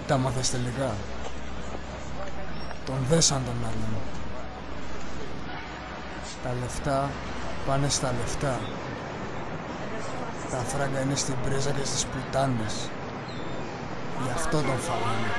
Τα μάθες τελικά. Τον δέσαν τον άλλον. Τα λεφτά πάνε στα λεφτά. Τα φράγκα είναι στην πρίζα και στις πουτάνες. Γι' αυτό τον φάγανε.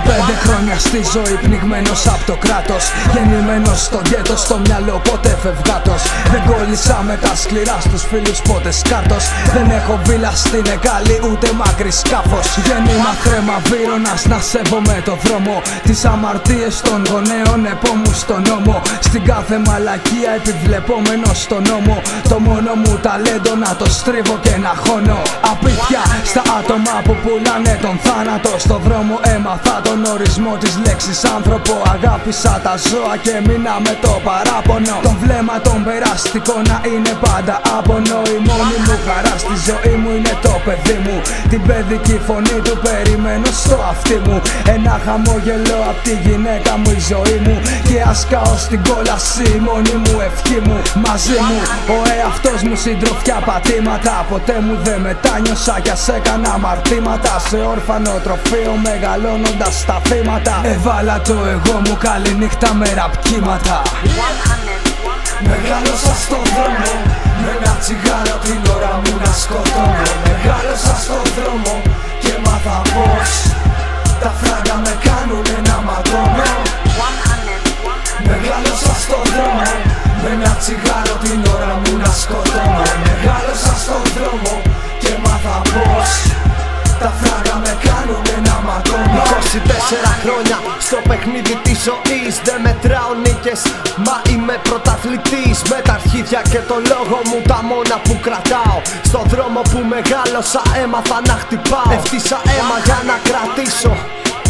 Πέντε χρόνια στη ζωή πνιγμένος απ' το κράτος. Γεννημένος στο γκέτο, στο μυαλό ποτέ φευγάτος. Δεν κόλλησα με τα σκληρά στους φίλους ποτέ σκάρτος. Δεν έχω βίλα στην Εκάλη ούτε μακρύ σκάφος. Γέννημα χρέμα βύρωνας να σέβομαι το δρόμο. Τις αμαρτίες των γονέων επόμου στον νόμο. Στην κάθε μαλακία επιβλεπόμενος στον νόμο. Το μόνο μου ταλέντο να το στρίβω και να χώνω. Απίθια στα άτομα που πουλάνε τον θάνατο. Στο δρόμο έμαθα τον ορισμό της λέξης άνθρωπο. Αγάπησα τα ζώα και μείνα με το παράπονο. Το βλέμμα των περαστικό να είναι πάντα άπονο. Η μόνη μου χαρά στη ζωή μου είναι το παιδί μου. Την παιδική φωνή του περιμένω στο αυτί μου. Ένα χαμόγελο απ' τη γυναίκα μου η ζωή μου. Και ας καώ στην κόλαση η μόνη μου ευχή μου. Μαζί μου ο εαυτός μου, συντροφιά πατήματα. Ποτέ μου δεν μετάνιωσα κι ας έκανα αμαρτήματα. Σε όρφανο τροφείο μεγαλώνοντας τα θύματα. Έβαλα το εγώ μου καληνύχτα με ραπκύματα. Μεγάλωσα στον δρόμο με ένα τσιγάρο την ώρα μου να σκοτώνω. Μεγάλωσα στον δρόμο και μάθα πως τα φράγκα με κάνουνε να ματώνω. Μεγάλωσα στον δρόμο με ένα τσιγάρο την ώρα μου να σκοτώνω. Μεγάλωσα στον δρόμο και μάθα πως τα φράγκα με κάνουνε να ματώνω. 24 χρόνια στο παιχνίδι της ζωής. Δεν μετράω νίκες, μα είμαι πρωταθλητής. Με τα αρχίδια και το λόγο μου τα μόνα που κρατάω. Στον δρόμο που μεγάλωσα έμαθα να χτυπάω. Έφτιασα αίμα για να κρατήσω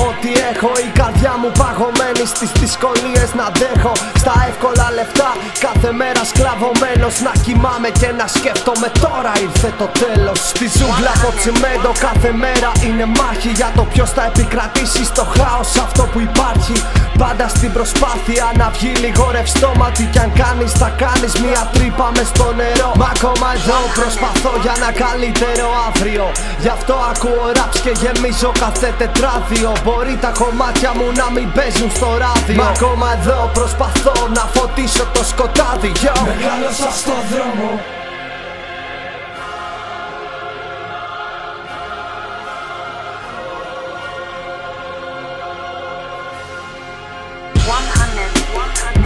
ό,τι έχω. Η καρδιά μου παγωμένη στις δυσκολίες να αντέχω. Στα εύκολα λεφτά κάθε μέρα σκλαβωμένος. Να κοιμάμαι και να σκέφτομαι τώρα ήρθε το τέλος. Στη ζούγκλα από τσιμέντο κάθε μέρα είναι μάχη. Για το ποιος θα επικρατήσει στο χάος αυτό που υπάρχει. Πάντα στην προσπάθεια να βγει λίγο ρευστόματι. Κι αν κάνεις θα κάνεις μια τρύπα μες στο νερό. Μα ακόμα εδώ προσπαθώ για ένα καλύτερο αύριο. Γι' αυτό ακούω raps και γεμίζω κάθε τετράδιο. Μπορεί τα κομμάτια μου να μην παίζουν στο ράδιο. Μα ακόμα εδώ προσπαθώ να φωτίσω το σκοτάδι. Μεγάλωσα στον δρόμο.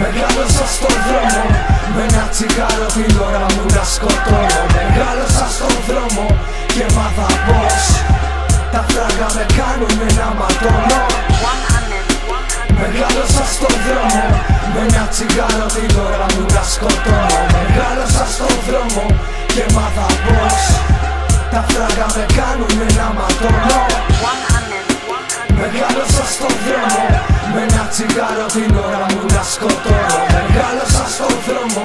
Μεγάλωσα στον δρόμο με ένα τσιγάρο την ώρα μου να σκοτώνω. Μεγάλωσα στον δρόμο και μάθα πως τα φράγκα με κάνουνε να ματώνω. Μεγάλωσα στον δρόμο με ένα τσιγάρο την ώρα μου να σκοτώνω. Μεγάλωσα στον δρόμο και μάθα πως τα φράγκα με κάνουνε να ματώνω. Μεγάλωσα στον δρόμο με ένα τσιγάρο την ώρα μου να σκοτώνω. Μεγάλωσα στον δρόμο